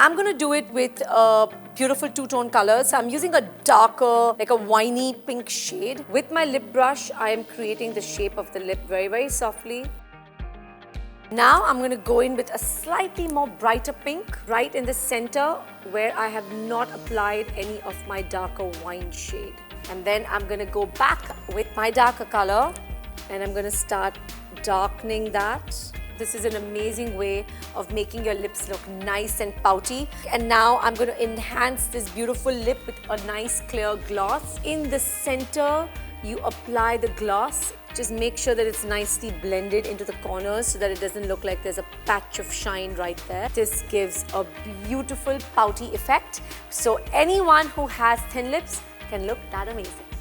I'm going to do it with a beautiful two-tone color. So I'm using a darker, like a winey pink shade. With my lip brush, I am creating the shape of the lip very, very softly. Now I'm going to go in with a slightly more brighter pink right in the center where I have not applied any of my darker wine shade. And then I'm going to go back with my darker color and I'm going to start darkening that. This is an amazing way of making your lips look nice and pouty. And now I'm going to enhance this beautiful lip with a nice clear gloss. In the center, you apply the gloss. Just make sure that it's nicely blended into the corners so that it doesn't look like there's a patch of shine right there. This gives a beautiful pouty effect. So anyone who has thin lips can look that amazing.